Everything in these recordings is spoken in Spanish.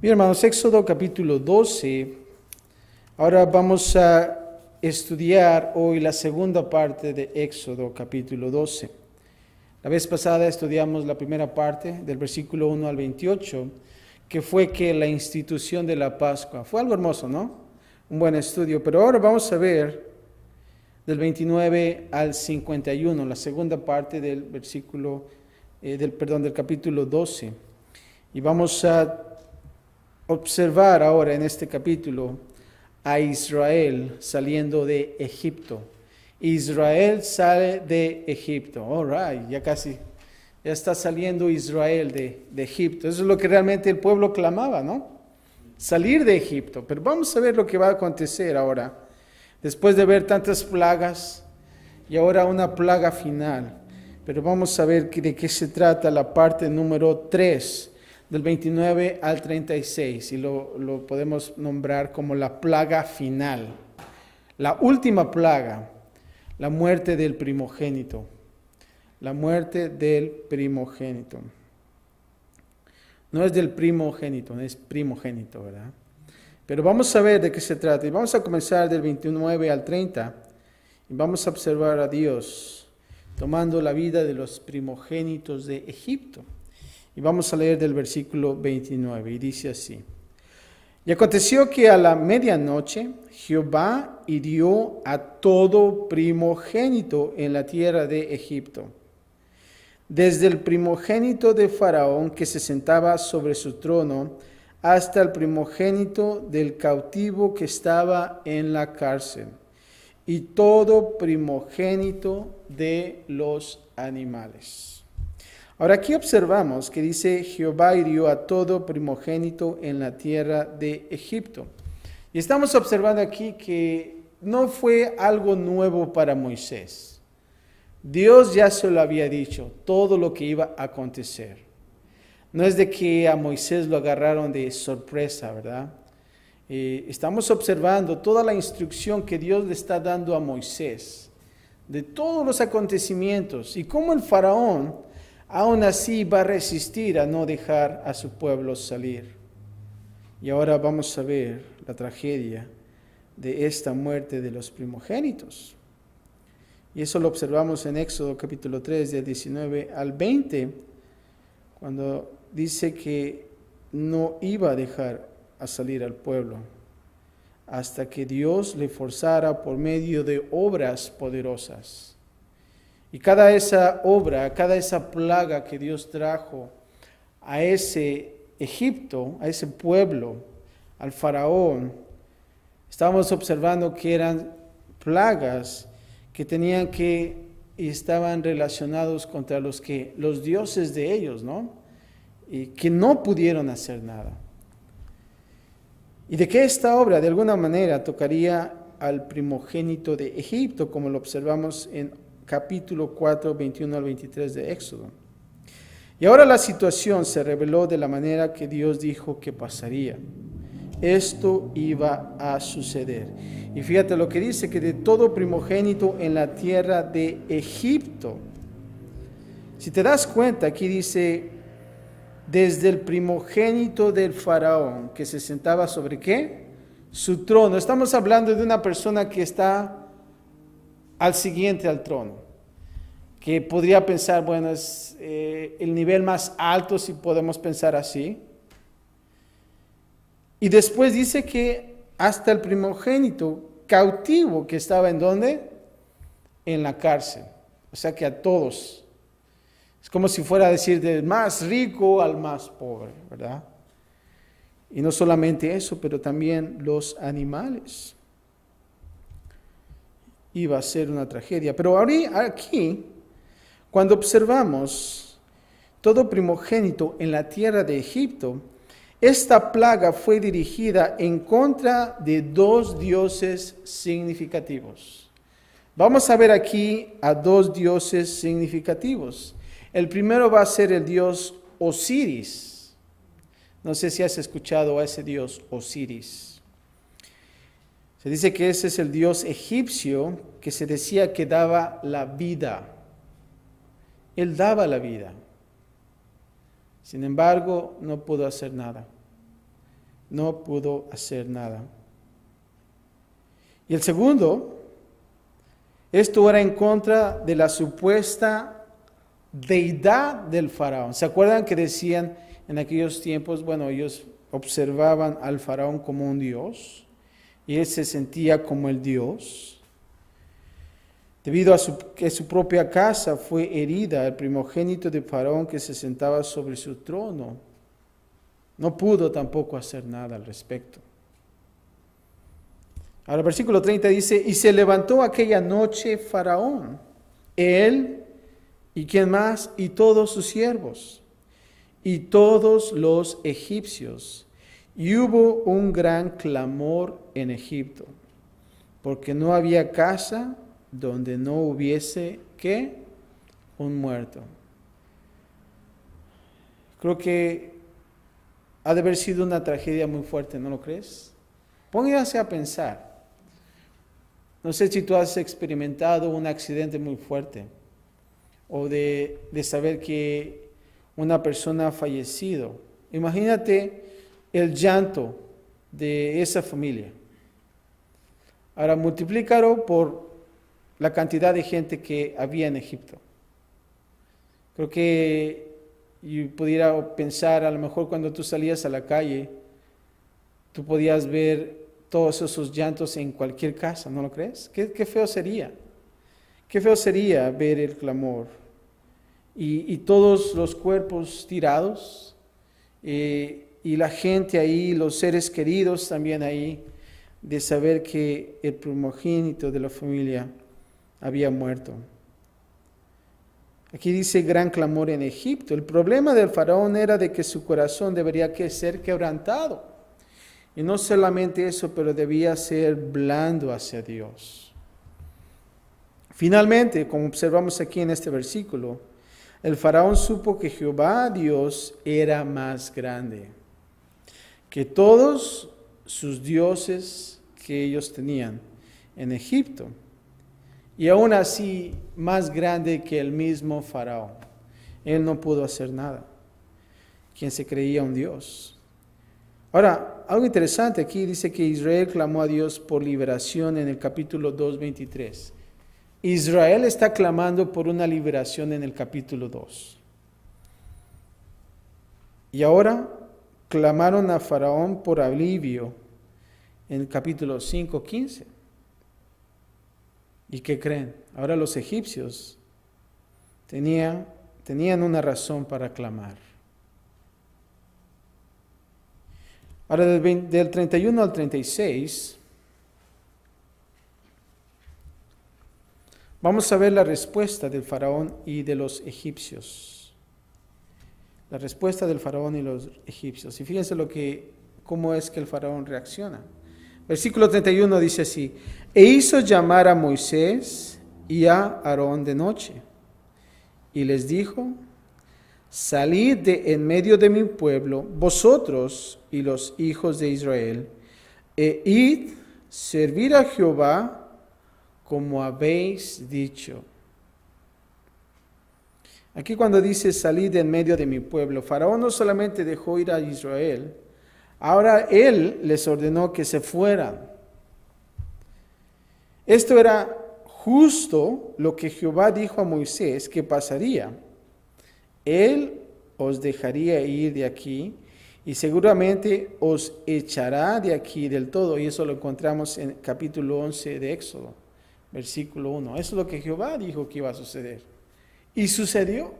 Bien, hermanos, Éxodo capítulo 12. Ahora vamos a estudiar hoy la segunda parte de Éxodo capítulo 12. La vez pasada estudiamos la primera parte del versículo 1 al 28, que fue que la institución de la Pascua. Fue algo hermoso, ¿no? Un buen estudio. Pero ahora vamos a ver del 29 al 51, la segunda parte del del capítulo 12. Y vamos a observar ahora en este capítulo a Israel saliendo de Egipto. Israel sale de Egipto. All right, ya está saliendo Israel de Egipto. Eso es lo que realmente el pueblo clamaba, ¿no? Salir de Egipto. Pero vamos a ver lo que va a acontecer ahora. Después de ver tantas plagas y ahora una plaga final. Pero vamos a ver de qué se trata la parte número 3. Del 29 al 36, y lo podemos nombrar como la plaga final. La última plaga, la muerte del primogénito. La muerte del primogénito. No es del primogénito, es primogénito, ¿verdad? Pero vamos a ver de qué se trata. Y vamos a comenzar del 29 al 30. Y vamos a observar a Dios tomando la vida de los primogénitos de Egipto. Y vamos a leer del versículo 29, y dice así. Y aconteció que a la medianoche Jehová hirió a todo primogénito en la tierra de Egipto, desde el primogénito de Faraón que se sentaba sobre su trono, hasta el primogénito del cautivo que estaba en la cárcel, y todo primogénito de los animales. Ahora aquí observamos que dice Jehová hirió a todo primogénito en la tierra de Egipto. Y estamos observando aquí que no fue algo nuevo para Moisés. Dios ya se lo había dicho, todo lo que iba a acontecer. No es de que a Moisés lo agarraron de sorpresa, ¿verdad? Estamos observando toda la instrucción que Dios le está dando a Moisés, de todos los acontecimientos y cómo el faraón aún así va a resistir a no dejar a su pueblo salir. Y ahora vamos a ver la tragedia de esta muerte de los primogénitos. Y eso lo observamos en Éxodo capítulo 3, del 19 al 20, cuando dice que no iba a dejar a salir al pueblo hasta que Dios le forzara por medio de obras poderosas. Y cada esa obra, cada esa plaga que Dios trajo a ese Egipto, a ese pueblo, al faraón, estábamos observando que eran plagas que tenían y estaban relacionados contra los dioses de ellos, ¿no? Y que no pudieron hacer nada. Y de que esta obra de alguna manera tocaría al primogénito de Egipto, como lo observamos en capítulo 4, 21 al 23 de Éxodo. Y ahora la situación se reveló de la manera que Dios dijo que pasaría. Esto iba a suceder. Y fíjate lo que dice, que de todo primogénito en la tierra de Egipto. Si te das cuenta, aquí dice, desde el primogénito del faraón, que se sentaba sobre ¿qué? Su trono. Estamos hablando de una persona que está al siguiente al trono, que podría pensar, bueno, es el nivel más alto, si podemos pensar así. Y después dice que hasta el primogénito cautivo que estaba ¿en dónde? En la cárcel. O sea que a todos. Es como si fuera a decir del más rico al más pobre, ¿verdad? Y no solamente eso, pero también los animales. Iba a ser una tragedia. Pero ahora aquí, cuando observamos todo primogénito en la tierra de Egipto, esta plaga fue dirigida en contra de dos dioses significativos. Vamos a ver aquí a dos dioses significativos. El primero va a ser el dios Osiris. No sé si has escuchado a ese dios Osiris. Se dice que ese es el dios egipcio que se decía que daba la vida. Él daba la vida. Sin embargo, no pudo hacer nada. no pudo hacer nada. Y el segundo, esto era en contra de la supuesta deidad del faraón. ¿Se acuerdan que decían en aquellos tiempos, bueno, ellos observaban al faraón como un dios y él se sentía como el dios? Debido a que su propia casa fue herida, el primogénito de faraón que se sentaba sobre su trono no pudo tampoco hacer nada al respecto. Ahora, versículo 30 dice, y se levantó aquella noche Faraón, él y quién más, y todos sus siervos, y todos los egipcios, y hubo un gran clamor en Egipto, porque no había casa donde no hubiese, ¿qué? Un muerto. Creo que ha de haber sido una tragedia muy fuerte, ¿no lo crees? Póngase a pensar. No sé si tú has experimentado un accidente muy fuerte o de saber que una persona ha fallecido. Imagínate el llanto de esa familia. Ahora multiplícalo por la cantidad de gente que había en Egipto. Creo que yo pudiera pensar, a lo mejor cuando tú salías a la calle, tú podías ver todos esos llantos en cualquier casa, ¿no lo crees? Qué feo sería. Qué feo sería ver el clamor. Y todos los cuerpos tirados, y la gente ahí, los seres queridos también ahí, de saber que el primogénito de la familia había muerto. Aquí dice gran clamor en Egipto. El problema del faraón era de que su corazón debería ser quebrantado. Y no solamente eso, pero debía ser blando hacia Dios. Finalmente, como observamos aquí en este versículo, el faraón supo que Jehová Dios era más grande que todos sus dioses que ellos tenían en Egipto. Y aún así, más grande que el mismo faraón. Él no pudo hacer nada. Quien se creía un dios. Ahora, algo interesante aquí dice que Israel clamó a Dios por liberación en el capítulo 2:23. Israel está clamando por una liberación en el capítulo 2. Y ahora clamaron a Faraón por alivio en el capítulo 5:15. ¿Y qué creen? Ahora los egipcios tenían una razón para clamar. Ahora del 31 al 36, vamos a ver la respuesta del faraón y de los egipcios. La respuesta del faraón y los egipcios. Y fíjense cómo es que el faraón reacciona. Versículo 31 dice así, e hizo llamar a Moisés y a Aarón de noche, y les dijo, salid de en medio de mi pueblo, vosotros y los hijos de Israel, e id servir a Jehová como habéis dicho. Aquí cuando dice salid de en medio de mi pueblo, Faraón no solamente dejó ir a Israel, ahora él les ordenó que se fueran. Esto era justo lo que Jehová dijo a Moisés que pasaría. Él os dejaría ir de aquí y seguramente os echará de aquí del todo. Y eso lo encontramos en capítulo 11 de Éxodo, versículo 1. Eso es lo que Jehová dijo que iba a suceder. Y sucedió.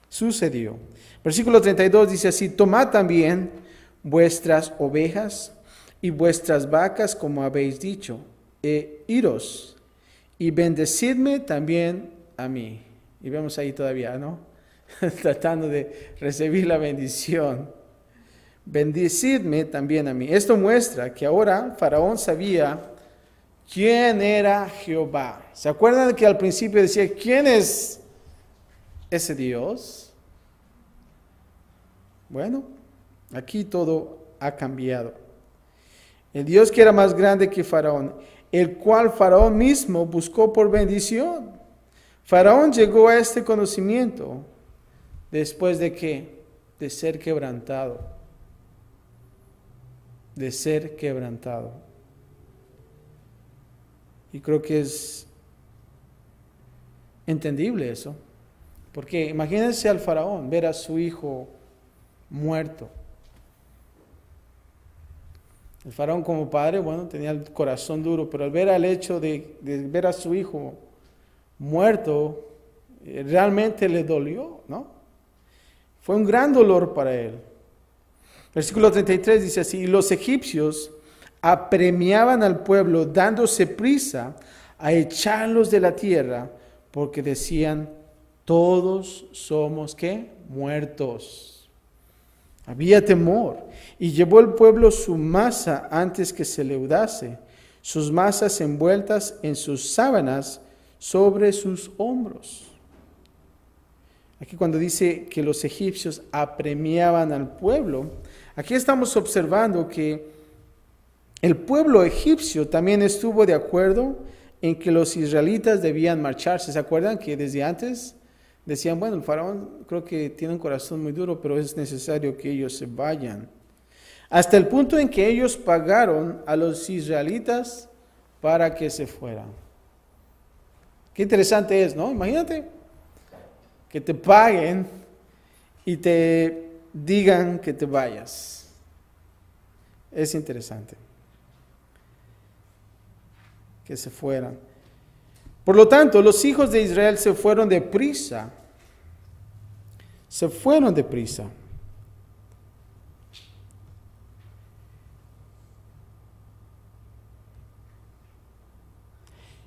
Sucedió. Versículo 32 dice así, tomad también vuestras ovejas y vuestras vacas como habéis dicho, e iros y bendecidme también a mí. Y vemos ahí todavía, ¿no? Tratando de recibir la bendición. Bendecidme también a mí. Esto muestra que ahora Faraón sabía quién era Jehová. ¿Se acuerdan que al principio decía, quién es ese Dios? Bueno, aquí todo ha cambiado. El Dios que era más grande que Faraón, el cual Faraón mismo buscó por bendición. Faraón llegó a este conocimiento después de que de ser quebrantado. de ser quebrantado. Y creo que es entendible eso, porque imagínense al faraón ver a su hijo muerto. El faraón como padre, bueno, tenía el corazón duro, pero al ver el hecho de ver a su hijo muerto, realmente le dolió, ¿no? Fue un gran dolor para él. Versículo 33 dice así: y los egipcios apremiaban al pueblo dándose prisa a echarlos de la tierra, porque decían, todos somos, ¿qué? Muertos. Había temor, y llevó el pueblo su masa antes que se leudase, sus masas envueltas en sus sábanas sobre sus hombros. Aquí cuando dice que los egipcios apremiaban al pueblo, aquí estamos observando que el pueblo egipcio también estuvo de acuerdo en que los israelitas debían marcharse. ¿Se acuerdan que desde antes decían, bueno, el faraón creo que tiene un corazón muy duro, pero es necesario que ellos se vayan? Hasta el punto en que ellos pagaron a los israelitas para que se fueran. Qué interesante es, ¿no? Imagínate que te paguen y te digan que te vayas. Es interesante que se fueran. Por lo tanto, los hijos de Israel se fueron deprisa. Se fueron deprisa.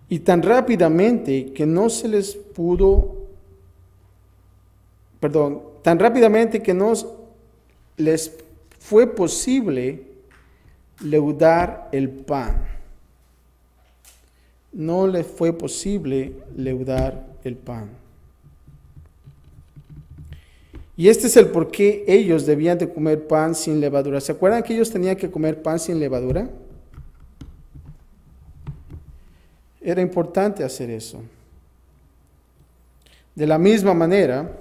Y tan rápidamente que no se les pudo, tan rápidamente que no les fue posible leudar el pan. No les fue posible leudar el pan. Y este es el por qué ellos debían de comer pan sin levadura. ¿Se acuerdan que ellos tenían que comer pan sin levadura? Era importante hacer eso. De la misma manera,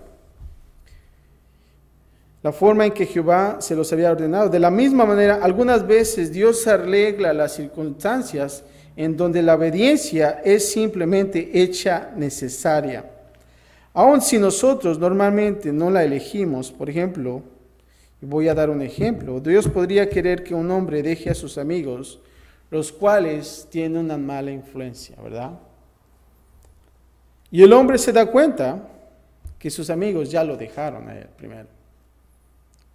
la forma en que Jehová se los había ordenado. De la misma manera, algunas veces Dios arregla las circunstancias en donde la obediencia es simplemente hecha necesaria. Aun si nosotros normalmente no la elegimos, por ejemplo, voy a dar un ejemplo, Dios podría querer que un hombre deje a sus amigos, los cuales tienen una mala influencia, ¿verdad? Y el hombre se da cuenta que sus amigos ya lo dejaron a él primero.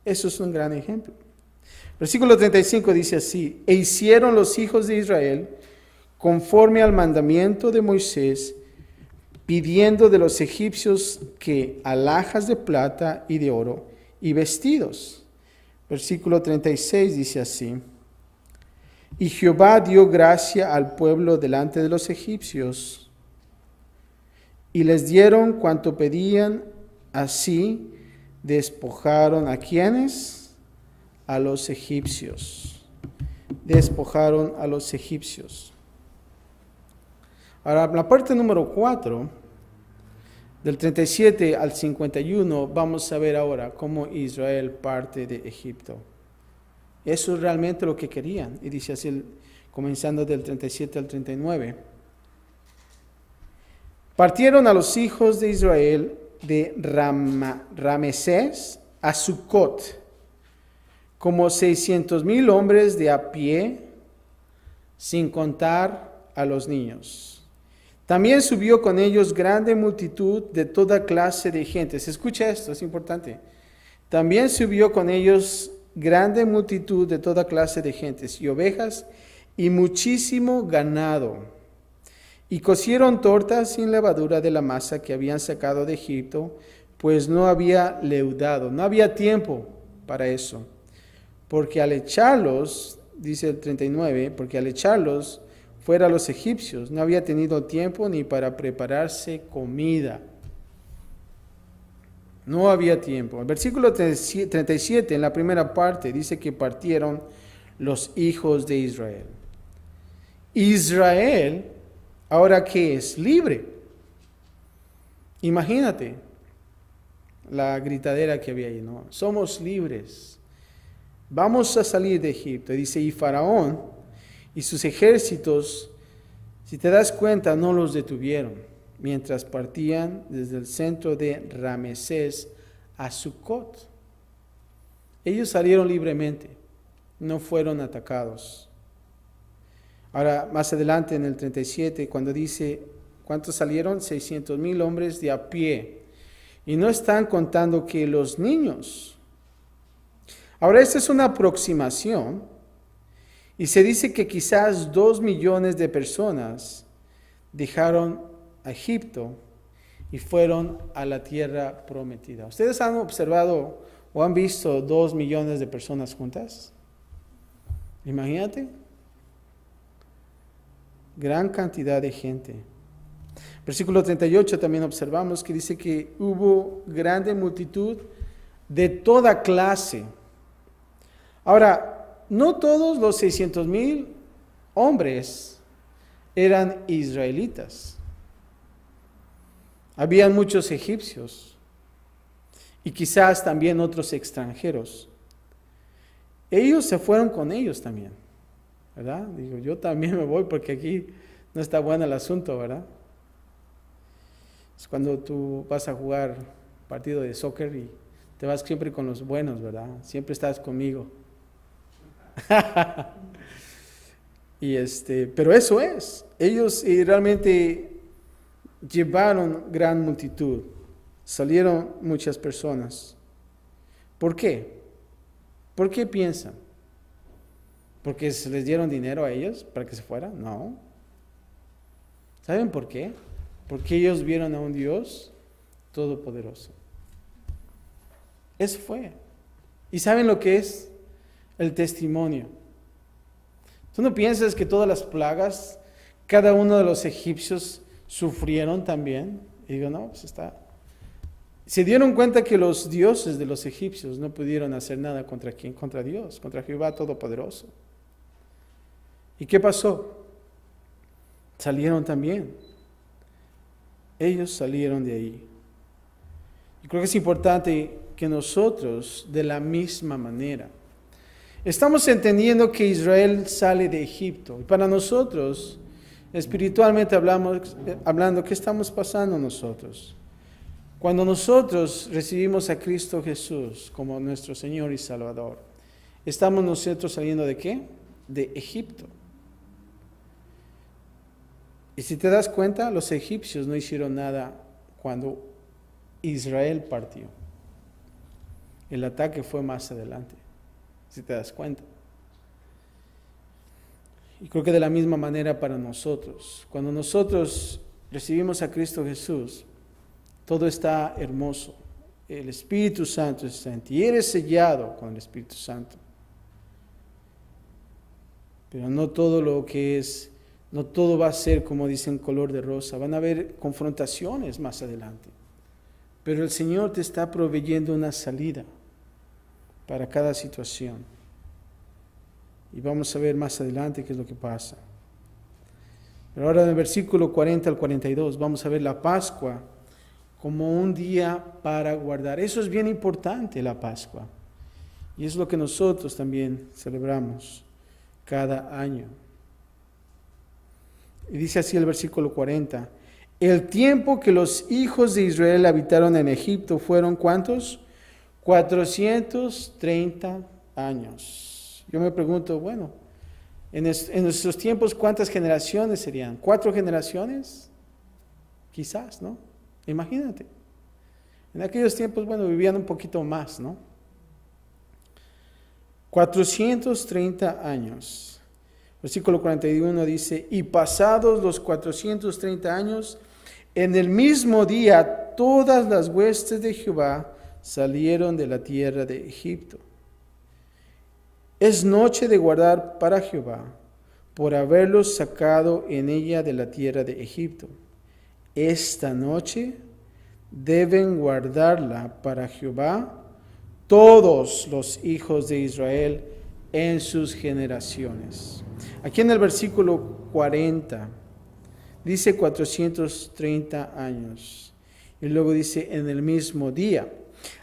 Eso es un gran ejemplo. Versículo 35 dice así: e hicieron los hijos de Israel conforme al mandamiento de Moisés, pidiendo de los egipcios que alhajas de plata y de oro y vestidos. Versículo 36 dice así: y Jehová dio gracia al pueblo delante de los egipcios, y les dieron cuanto pedían, así despojaron ¿a quiénes? A los egipcios. Despojaron a los egipcios. Ahora, la parte número 4, del 37 al 51, vamos a ver ahora cómo Israel parte de Egipto. Eso es realmente lo que querían. Y dice así, comenzando del 37 al 39. Partieron a los hijos de Israel de Ramesés a Sucot, como 600,000 hombres de a pie, sin contar a los niños. También subió con ellos grande multitud de toda clase de gentes. Escucha esto, es importante. También subió con ellos grande multitud de toda clase de gentes y ovejas y muchísimo ganado. Y cocieron tortas sin levadura de la masa que habían sacado de Egipto, pues no había leudado, no había tiempo para eso. Porque al echarlos, dice el 39, porque al echarlos fuera a los egipcios, no había tenido tiempo ni para prepararse comida. No había tiempo. El versículo 37, en la primera parte, dice que partieron los hijos de Israel. Israel, ¿ahora qué es? Libre. Imagínate la gritadera que había ahí, ¿no? Somos libres. vamos a salir de Egipto. Y dice, y Faraón y sus ejércitos, si te das cuenta, no los detuvieron, mientras partían desde el centro de Ramesés a Sucot. Ellos salieron libremente, no fueron atacados. Ahora, más adelante en el 37, cuando dice, ¿cuántos salieron? 600,000 hombres de a pie. Y no están contando que los niños. Ahora, esta es una aproximación. Y se dice que quizás 2 millones de personas dejaron a Egipto y fueron a la tierra prometida. ¿Ustedes han observado o han visto 2 millones de personas juntas? Imagínate. Gran cantidad de gente. Versículo 38 también observamos que dice que hubo grande multitud de toda clase. Ahora, no todos los 600,000 hombres eran israelitas. Habían muchos egipcios y quizás también otros extranjeros. Ellos se fueron con ellos también, ¿verdad? Digo, yo también me voy porque aquí no está bueno el asunto, ¿verdad? Es cuando tú vas a jugar partido de soccer y te vas siempre con los buenos, ¿verdad? Siempre estás conmigo. Pero eso es. Ellos realmente llevaron gran multitud. Salieron muchas personas. ¿Por qué? ¿Por qué piensan? ¿Porque se les dieron dinero a ellos para que se fueran? No. ¿Saben por qué? Porque ellos vieron a un Dios todopoderoso. Eso fue. ¿Y saben lo que es? El testimonio. ¿Tú no piensas que todas las plagas, cada uno de los egipcios sufrieron también? Y digo, no, pues está. Se dieron cuenta que los dioses de los egipcios no pudieron hacer nada contra quién, contra Dios, contra Jehová Todopoderoso. ¿Y qué pasó? Salieron también. Ellos salieron de ahí. Yo creo que es importante que nosotros, de la misma manera, estamos entendiendo que Israel sale de Egipto. Y para nosotros, espiritualmente hablando, ¿qué estamos pasando nosotros? Cuando nosotros recibimos a Cristo Jesús como nuestro Señor y Salvador, ¿estamos nosotros saliendo de qué? De Egipto. Y si te das cuenta, los egipcios no hicieron nada cuando Israel partió. El ataque fue más adelante, si te das cuenta. Y creo que de la misma manera para nosotros, cuando nosotros recibimos a Cristo Jesús, todo está hermoso. El Espíritu Santo está en ti y eres sellado con el Espíritu Santo. Pero no todo lo que es, no todo va a ser como dicen color de rosa. Van a haber confrontaciones más adelante. Pero el Señor te está proveyendo una salida para cada situación. Y vamos a ver más adelante qué es lo que pasa. Pero ahora en el versículo 40 al 42 vamos a ver la Pascua como un día para guardar. Eso es bien importante, la Pascua. Y es lo que nosotros también celebramos cada año. Y dice así el versículo 40. El tiempo que los hijos de Israel habitaron en Egipto fueron ¿cuántos? 430 años. Yo me pregunto, bueno, en nuestros tiempos, ¿cuántas generaciones serían? ¿4 generaciones? Quizás, ¿no? Imagínate. En aquellos tiempos, bueno, vivían un poquito más, ¿no? 430 años. Versículo 41 dice, y pasados los 430 años, en el mismo día todas las huestes de Jehová salieron de la tierra de Egipto. Es noche de guardar para Jehová, por haberlos sacado en ella de la tierra de Egipto. Esta noche deben guardarla para Jehová todos los hijos de Israel en sus generaciones. Aquí en el versículo 40 dice 430 años y luego dice en el mismo día.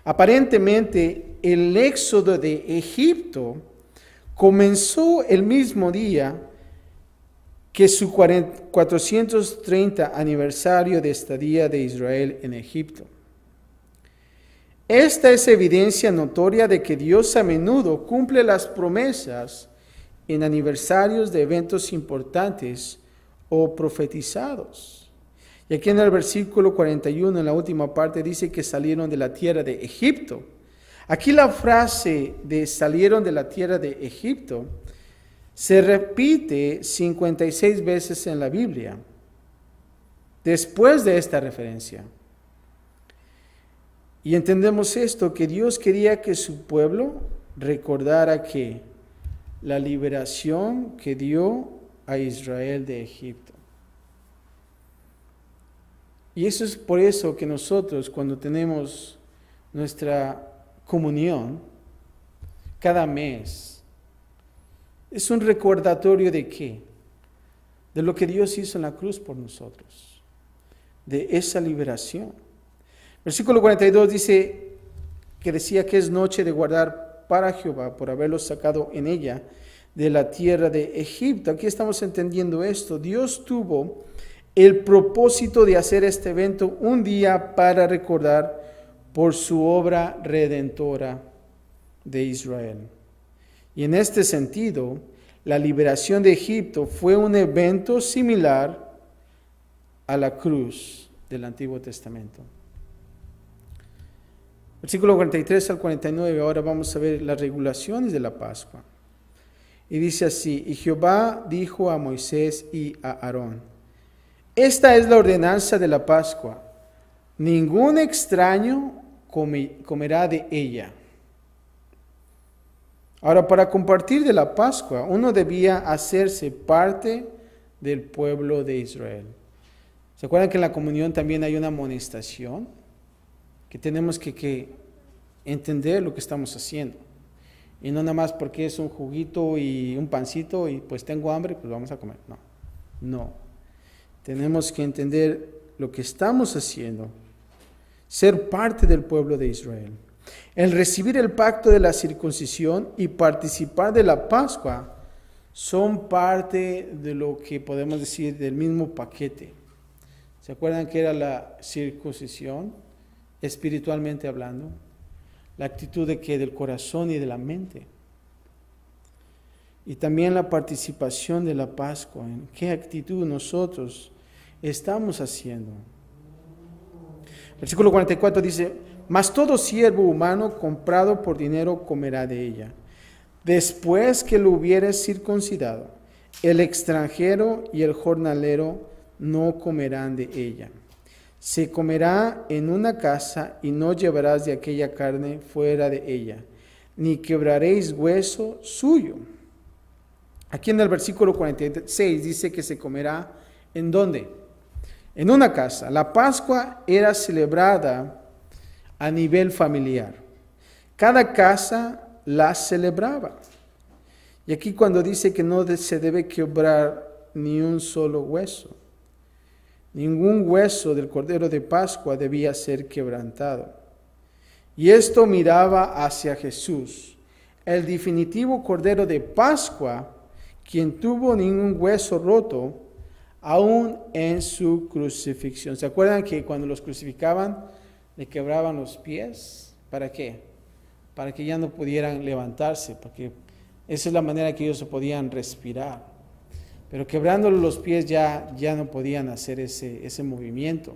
Aparentemente el éxodo de Egipto comenzó el mismo día que su 430 aniversario de estadía de Israel en Egipto. Esta es evidencia notoria de que Dios a menudo cumple las promesas en aniversarios de eventos importantes o profetizados. Y aquí en el versículo 41, en la última parte, dice que salieron de la tierra de Egipto. Aquí la frase de salieron de la tierra de Egipto se repite 56 veces en la Biblia, después de esta referencia. Y entendemos esto, que Dios quería que su pueblo recordara que la liberación que dio a Israel de Egipto. Y eso es por eso que nosotros, cuando tenemos nuestra comunión cada mes, es un recordatorio de qué? De lo que Dios hizo en la cruz por nosotros, de esa liberación. Versículo 42 dice que decía que es noche de guardar para Jehová por haberlos sacado en ella de la tierra de Egipto. Aquí estamos entendiendo esto. Dios tuvo el propósito de hacer este evento un día para recordar por su obra redentora de Israel. Y en este sentido, la liberación de Egipto fue un evento similar a la cruz del Antiguo Testamento. Versículo 43 al 49, ahora vamos a ver las regulaciones de la Pascua. Y dice así: y Jehová dijo a Moisés y a Aarón: esta es la ordenanza de la Pascua, ningún extraño comerá de ella. Ahora, para compartir de la Pascua, uno debía hacerse parte del pueblo de Israel. ¿Se acuerdan que en la comunión también hay una amonestación? Que tenemos que entender lo que estamos haciendo. Y no nada más porque es un juguito y un pancito y pues tengo hambre, pues vamos a comer. No. Tenemos que entender lo que estamos haciendo. Ser parte del pueblo de Israel. El recibir el pacto de la circuncisión y participar de la Pascua son parte de lo que podemos decir del mismo paquete. ¿Se acuerdan que era la circuncisión? Espiritualmente hablando, la actitud de que del corazón y de la mente. Y también la participación de la Pascua, en qué actitud nosotros estamos haciendo. Versículo 44 dice: mas todo siervo humano comprado por dinero comerá de ella, después que lo hubiere circuncidado. El extranjero y el jornalero no comerán de ella. Se comerá en una casa y no llevarás de aquella carne fuera de ella, ni quebraréis hueso suyo. Aquí en el versículo 46 dice que se comerá ¿en dónde? En una casa. La Pascua era celebrada a nivel familiar. Cada casa la celebraba. Y aquí cuando dice que no se debe quebrar ni un solo hueso. Ningún hueso del Cordero de Pascua debía ser quebrantado. Y esto miraba hacia Jesús, el definitivo Cordero de Pascua, quien tuvo ningún hueso roto, aún en su crucifixión. ¿Se acuerdan que cuando los crucificaban, le quebraban los pies? ¿Para qué? Para que ya no pudieran levantarse, porque esa es la manera que ellos podían respirar. Pero quebrándole los pies ya no podían hacer ese movimiento.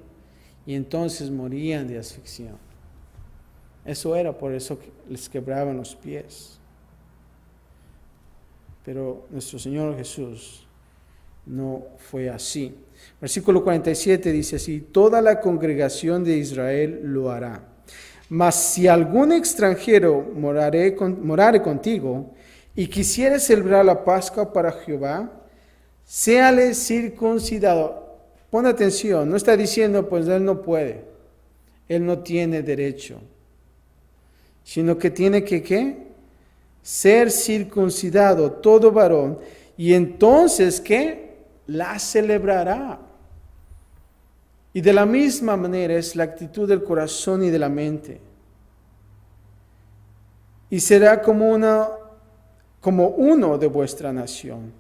Y entonces morían de asfixia. Eso era por eso que les quebraban los pies. Pero nuestro Señor Jesús no fue así. Versículo 47 dice así: toda la congregación de Israel lo hará. Mas si algún extranjero morare contigo y quisiere celebrar la Pascua para Jehová, séale circuncidado. Pon atención, no está diciendo pues él no puede, él no tiene derecho, sino que tiene que ¿qué? Ser circuncidado todo varón, y entonces ¿qué? La celebrará. Y de la misma manera es la actitud del corazón y de la mente. y será como uno de vuestra nación,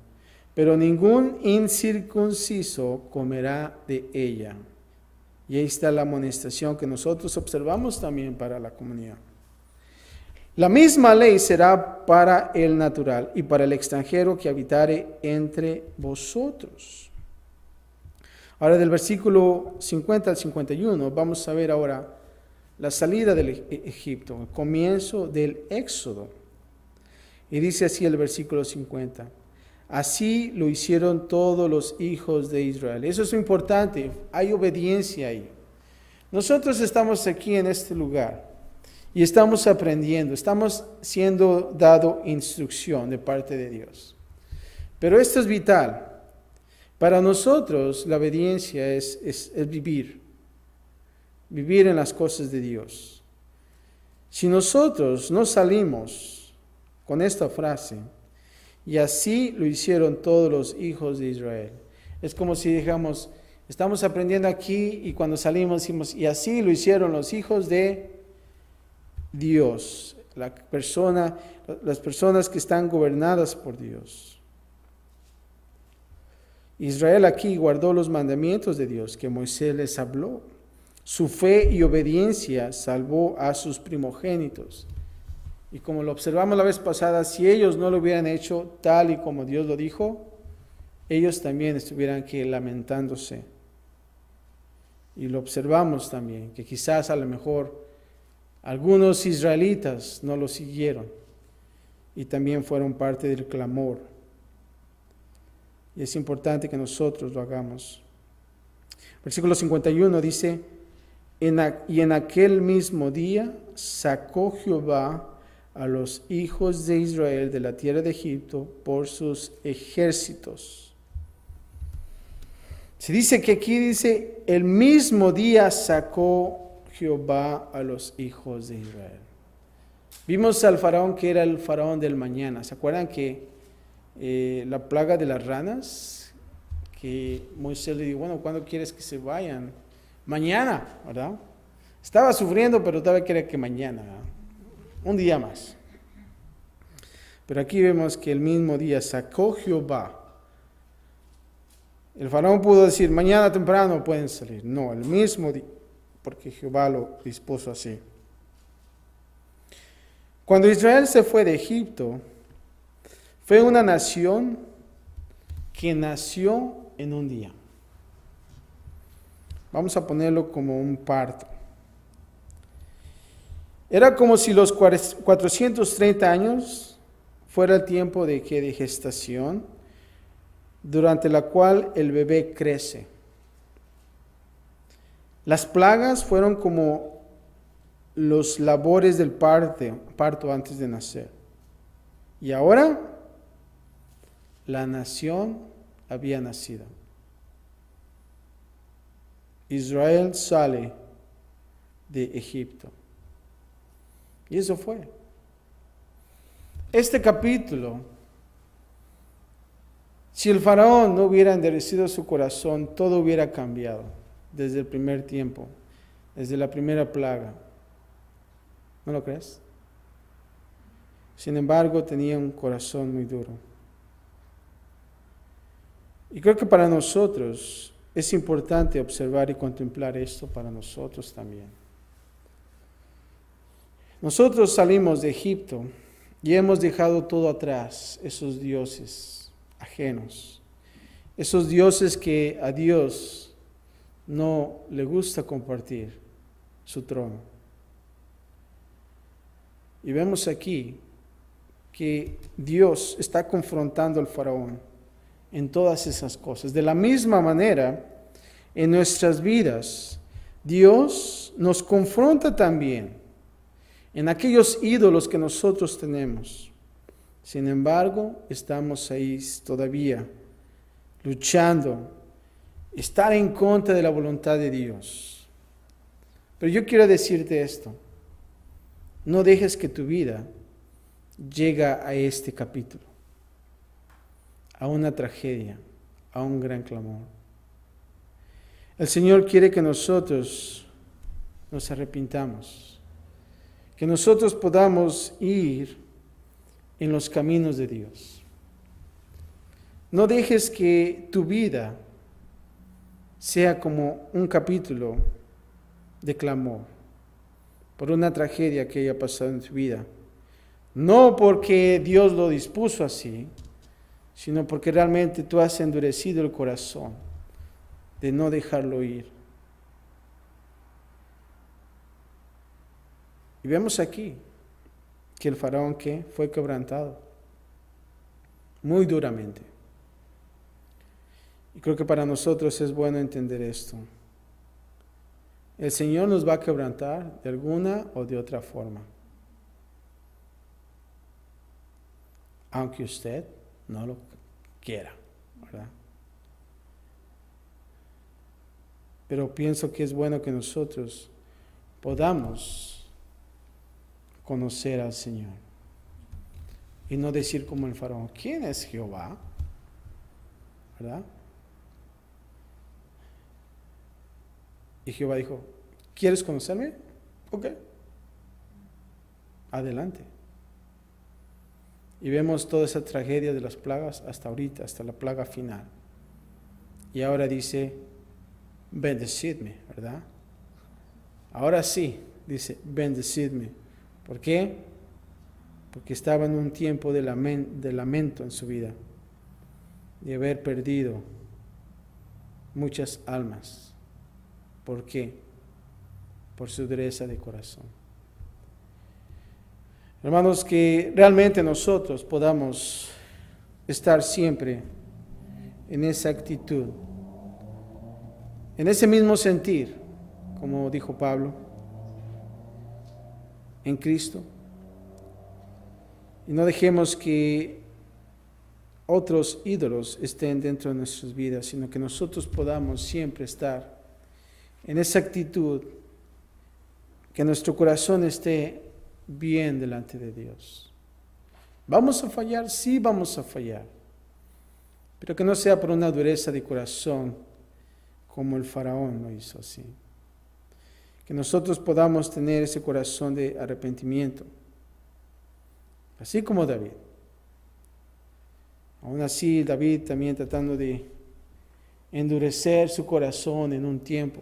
pero ningún incircunciso comerá de ella. Y ahí está la amonestación que nosotros observamos también para la comunidad. La misma ley será para el natural y para el extranjero que habitare entre vosotros. Ahora del versículo 50 al 51 vamos a ver ahora la salida del Egipto, el comienzo del éxodo. Y dice así el versículo 50. Así lo hicieron todos los hijos de Israel. Eso es importante, hay obediencia ahí. Nosotros estamos aquí en este lugar y estamos aprendiendo, estamos siendo dado instrucción de parte de Dios. Pero esto es vital. Para nosotros la obediencia es vivir en las cosas de Dios. Si nosotros no salimos con esta frase, y así lo hicieron todos los hijos de Israel. Es como si dijéramos, estamos aprendiendo aquí y cuando salimos decimos, y así lo hicieron los hijos de Dios, las personas que están gobernadas por Dios. Israel aquí guardó los mandamientos de Dios que Moisés les habló. Su fe y obediencia salvó a sus primogénitos. Y como lo observamos la vez pasada, si ellos no lo hubieran hecho tal y como Dios lo dijo, ellos también estuvieran aquí lamentándose. Y lo observamos también, que quizás a lo mejor algunos israelitas no lo siguieron y también fueron parte del clamor. Y es importante que nosotros lo hagamos. Versículo 51 dice, y en aquel mismo día sacó Jehová a los hijos de Israel de la tierra de Egipto por sus ejércitos. Se dice que aquí dice, el mismo día sacó Jehová a los hijos de Israel. Vimos al faraón que era el faraón del mañana. ¿Se acuerdan que la plaga de las ranas? Que Moisés le dijo, bueno, ¿cuándo quieres que se vayan? Mañana, ¿verdad? Estaba sufriendo, pero todavía quería que mañana, ¿verdad? Un día más. Pero aquí vemos que el mismo día sacó Jehová. El faraón pudo decir, mañana temprano pueden salir. No, el mismo día, porque Jehová lo dispuso así. Cuando Israel se fue de Egipto, fue una nación que nació en un día. Vamos a ponerlo como un parto. Era como si los 430 años fuera el tiempo de gestación, durante la cual el bebé crece. Las plagas fueron como los labores del parto antes de nacer. Y ahora la nación había nacido. Israel sale de Egipto. Y eso fue. Este capítulo, si el faraón no hubiera endurecido su corazón, todo hubiera cambiado desde el primer tiempo, desde la primera plaga. ¿No lo crees? Sin embargo, tenía un corazón muy duro. Y creo que para nosotros es importante observar y contemplar esto para nosotros también. Nosotros salimos de Egipto y hemos dejado todo atrás, esos dioses ajenos, esos dioses que a Dios no le gusta compartir su trono. Y vemos aquí que Dios está confrontando al faraón en todas esas cosas. De la misma manera, en nuestras vidas, Dios nos confronta también en aquellos ídolos que nosotros tenemos. Sin embargo, estamos ahí todavía luchando, estar en contra de la voluntad de Dios. Pero yo quiero decirte esto, no dejes que tu vida llegue a este capítulo, a una tragedia, a un gran clamor. El Señor quiere que nosotros nos arrepintamos, que nosotros podamos ir en los caminos de Dios. No dejes que tu vida sea como un capítulo de clamor por una tragedia que haya pasado en tu vida. No porque Dios lo dispuso así, sino porque realmente tú has endurecido el corazón de no dejarlo ir. Y vemos aquí que el faraón que fue quebrantado muy duramente. Y creo que para nosotros es bueno entender esto. El Señor nos va a quebrantar de alguna o de otra forma. Aunque usted no lo quiera, ¿verdad? Pero pienso que es bueno que nosotros podamos conocer al Señor y no decir como el faraón, ¿quién es Jehová? ¿Verdad? Y Jehová dijo, ¿quieres conocerme? Ok, adelante. Y vemos toda esa tragedia de las plagas hasta ahorita, hasta la plaga final. Y ahora dice, bendecidme, ¿verdad? Ahora sí, dice, bendecidme. ¿Por qué? Porque estaba en un tiempo de lamento en su vida, de haber perdido muchas almas. ¿Por qué? Por su dureza de corazón. Hermanos, que realmente nosotros podamos estar siempre en esa actitud, en ese mismo sentir, como dijo Pablo, en Cristo. Y no dejemos que otros ídolos estén dentro de nuestras vidas, sino que nosotros podamos siempre estar en esa actitud, que nuestro corazón esté bien delante de Dios. ¿Vamos a fallar? Sí, vamos a fallar. Pero que no sea por una dureza de corazón como el faraón lo hizo así. Que nosotros podamos tener ese corazón de arrepentimiento, así como David. Aún así, David también tratando de endurecer su corazón en un tiempo.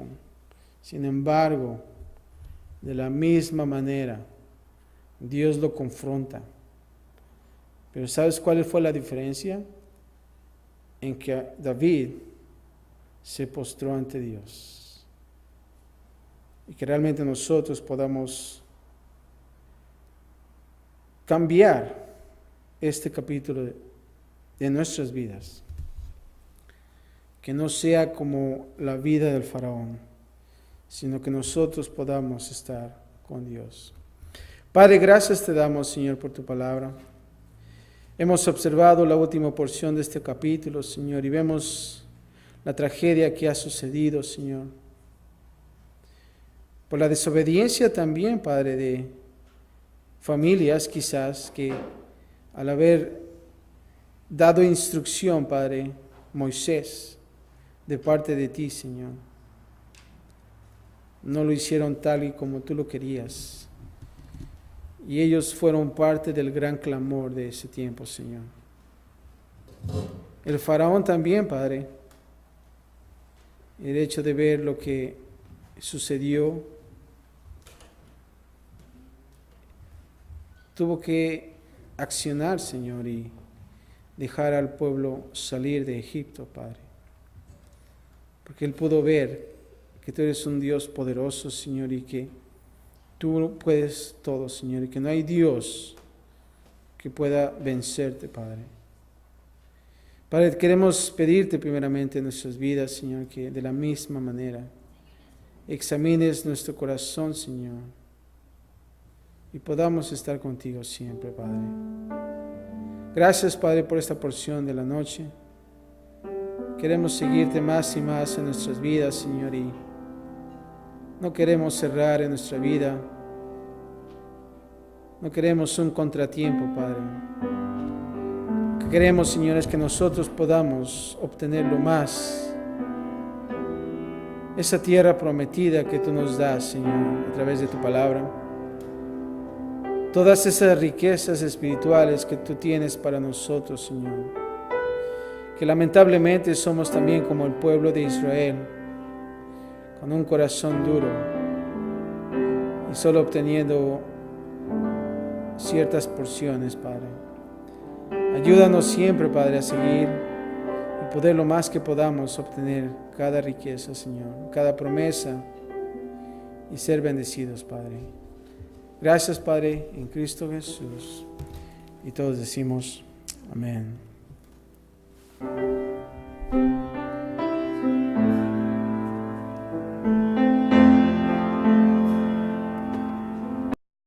Sin embargo, de la misma manera, Dios lo confronta. Pero ¿sabes cuál fue la diferencia? En que David se postró ante Dios. Y que realmente nosotros podamos cambiar este capítulo de nuestras vidas. Que no sea como la vida del faraón, sino que nosotros podamos estar con Dios. Padre, gracias te damos, Señor, por tu palabra. Hemos observado la última porción de este capítulo, Señor, y vemos la tragedia que ha sucedido, Señor. Por la desobediencia también, Padre, de familias quizás que al haber dado instrucción, Padre, Moisés, de parte de ti, Señor, no lo hicieron tal y como tú lo querías. Y ellos fueron parte del gran clamor de ese tiempo, Señor. El faraón también, Padre, el hecho de ver lo que sucedió, tuvo que accionar, Señor, y dejar al pueblo salir de Egipto, Padre. Porque él pudo ver que tú eres un Dios poderoso, Señor, y que tú puedes todo, Señor, y que no hay Dios que pueda vencerte, Padre. Padre, queremos pedirte primeramente en nuestras vidas, Señor, que de la misma manera examines nuestro corazón, Señor, y podamos estar contigo siempre, Padre. Gracias, Padre, por esta porción de la noche. Queremos seguirte más y más en nuestras vidas, Señor, y no queremos cerrar en nuestra vida. No queremos un contratiempo, Padre. Lo que queremos, Señor, es que nosotros podamos obtener lo más. Esa tierra prometida que tú nos das, Señor, a través de tu palabra. todas esas riquezas espirituales que tú tienes para nosotros, Señor. Que lamentablemente somos también como el pueblo de Israel, con un corazón duro y solo obteniendo ciertas porciones, Padre. Ayúdanos siempre, Padre, a seguir y poder lo más que podamos obtener cada riqueza, Señor, cada promesa y ser bendecidos, Padre. Gracias, Padre, en Cristo Jesús. Y todos decimos amén.